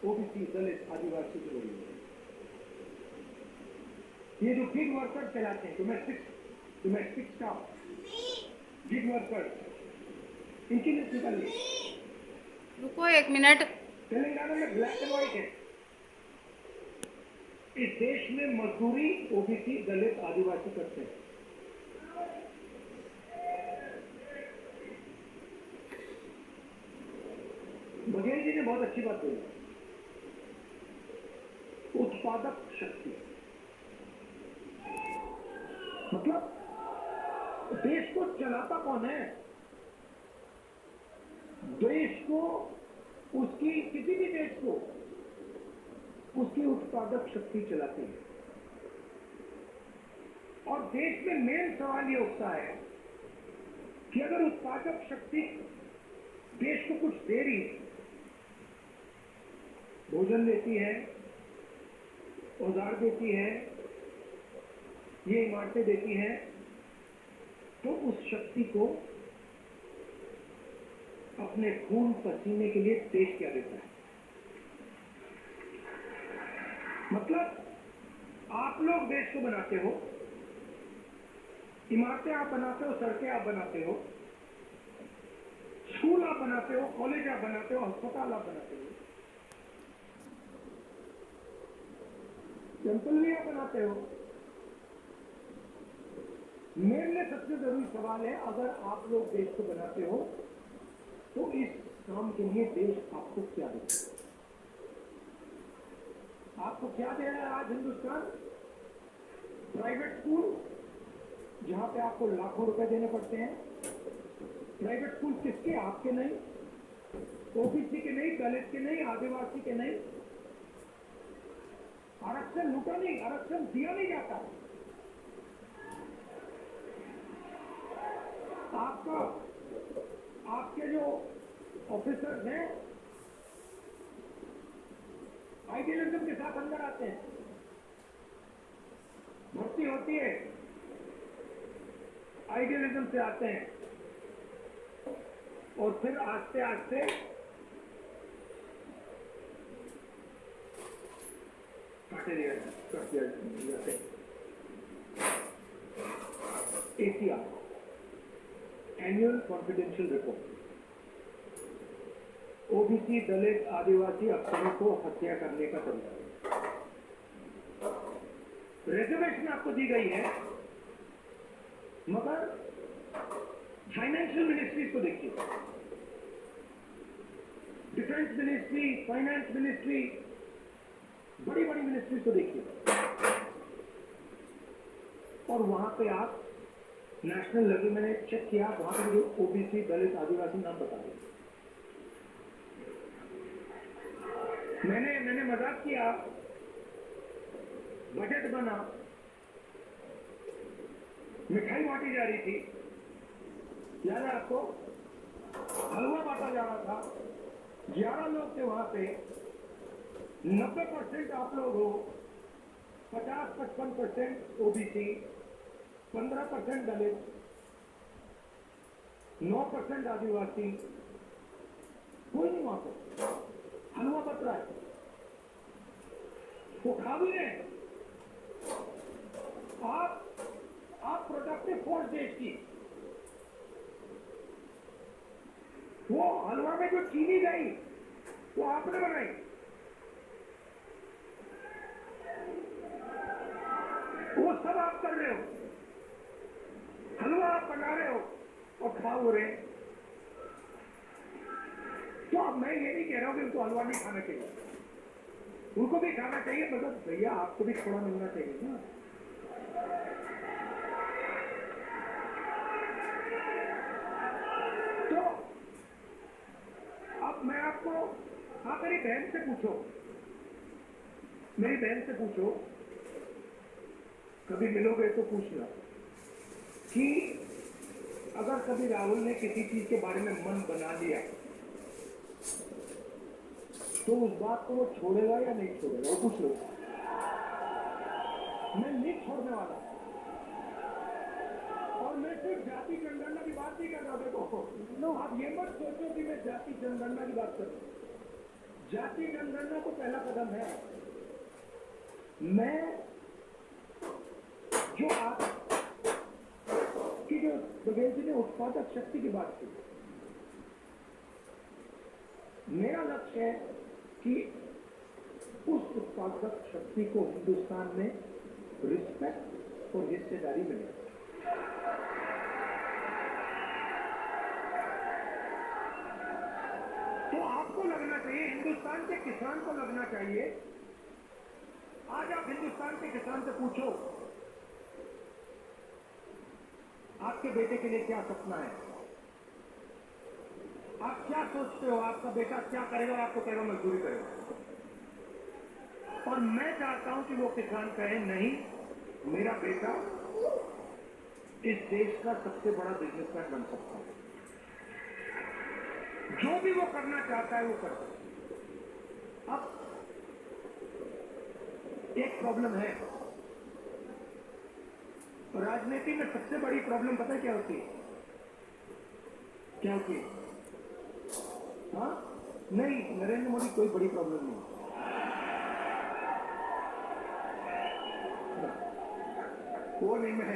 OBC, दलित, आदिवासी के लोग, ये जो गिग वर्कर कहलाते हैं, डोमेस्टिक स्टाफ, गिग वर्कर, इनकी लिस्ट निकालिए। रुको 1 मिनट। तेलंगाना में ब्लैक एंड व्हाइट है। इस देश में मजदूरी ओबीसी, दलित, आदिवासी करते हैं। बघेल जी ने बहुत अच्छी बात बोली, उत्पादक शक्ति, मतलब देश को चलाता कौन है? देश को, उसकी, किसी भी देश को उसकी उत्पादक शक्ति चलाती है। और देश में मेन सवाल ये उठता है कि अगर उत्पादक शक्ति देश को कुछ दे रही है, भोजन देती है, औजार देती है, ये इमारतें देती है, तो उस शक्ति को अपने खून पसीने के लिए देश क्या देता है? मतलब आप लोग देश को बनाते हो, इमारतें आप बनाते हो, सड़कें आप बनाते हो, स्कूल आप बनाते हो, कॉलेज आप बनाते हो, अस्पताल आप बनाते हो, टेंपल भी आप बनाते हो। मेरे लिए सबसे जरूरी सवाल है, अगर आप लोग देश को बनाते हो तो इस काम के लिए देश आपको क्या देता है? आपको क्या दे रहा है आज हिंदुस्तान? प्राइवेट स्कूल, जहां पे आपको लाखों रुपए देने पड़ते हैं। प्राइवेट स्कूल किसके? आपके नहीं, ओबीसी के नहीं, दलित के नहीं, आदिवासी के नहीं। आरक्षण लूटा नहीं, आरक्षण दिया नहीं जाता। आपका, आपके जो ऑफिसर्स हैं आइडियलिज्म के साथ अंदर आते हैं, भर्ती होती है, आइडियलिज्म से आते हैं, और फिर आस्ते आस्ते काटे जाते हैं। ACR, annual confidential report, OBC, दलित, आदिवासी अफसरों को हत्या करने का तरीका। रिजर्वेशन आपको दी गई है, मगर फाइनेंशियल मिनिस्ट्रीज को देखिए, डिफेंस मिनिस्ट्री, फाइनेंस मिनिस्ट्री, बड़ी बड़ी मिनिस्ट्रीज को देखिए, और वहां पे आप नेशनल लेवल, मैंने चेक किया, वहां पे जो ओबीसी, दलित, आदिवासी नाम बता दिए। मैंने मजाक किया, बजट बना, मिठाई बांटी जा रही थी, याद है आपको? हलवा बांटा जा रहा था, 11 लोग थे वहां पे, 90% आप लोग हो, 50-55% ओबीसी, 15% दलित, 9% आदिवासी, कोई नहीं वहां पर। हलवा बच रहा है, वो खा भी रहे। आप प्रोडक्टिव फोर्स देश की, वो हलवा में जो चीनी गई वो आपने बनाई, वो सब आप कर रहे हो, हलवा आप बना रहे हो और खा हो रहे। तो अब मैं ये नहीं कह रहा हूं कि उनको हलवा नहीं खाना चाहिए, उनको भी खाना चाहिए, मतलब भैया आपको भी थोड़ा मिलना चाहिए ना। तो अब मैं आपको, आप मेरी बहन से पूछो, मेरी बहन से पूछो, कभी मिलोगे तो पूछना कि अगर कभी राहुल ने किसी चीज के बारे में मन बना लिया तो उस बात को वो छोड़ेगा या नहीं छोड़ेगा, वो पूछ लो। मैं नहीं छोड़ने वाला, और मैं सिर्फ जाति जनगणना की बात नहीं कर रहा। देखो, आप ये मत सोचो कि मैं जाति जनगणना की बात कर रहा हूं। जाति जनगणना तो पहला कदम है। मैं जो आपकी जो बघेल जी ने उत्पादक शक्ति की बात की, मेरा लक्ष्य है कि उस उत्पादक शक्ति को हिंदुस्तान में रिस्पेक्ट और हिस्सेदारी मिले। तो आपको लगना चाहिए, हिंदुस्तान के किसान को लगना चाहिए। आज आप हिंदुस्तान के किसान से पूछो, आपके बेटे के लिए क्या सपना है, आप क्या सोचते हो, आपका बेटा क्या करेगा? आपको कहेगा मजदूरी करेगा। और मैं चाहता हूं कि वो किसान कहे, नहीं, मेरा बेटा इस देश का सबसे बड़ा बिजनेसमैन बन सकता है। जो भी वो करना चाहता है वो कर सकता है। अब एक प्रॉब्लम है, राजनीति में सबसे बड़ी प्रॉब्लम पता है क्या होती है? क्या होती है? हाँ, नहीं, नरेंद्र मोदी कोई बड़ी प्रॉब्लम नहीं। वो नहीं, मैं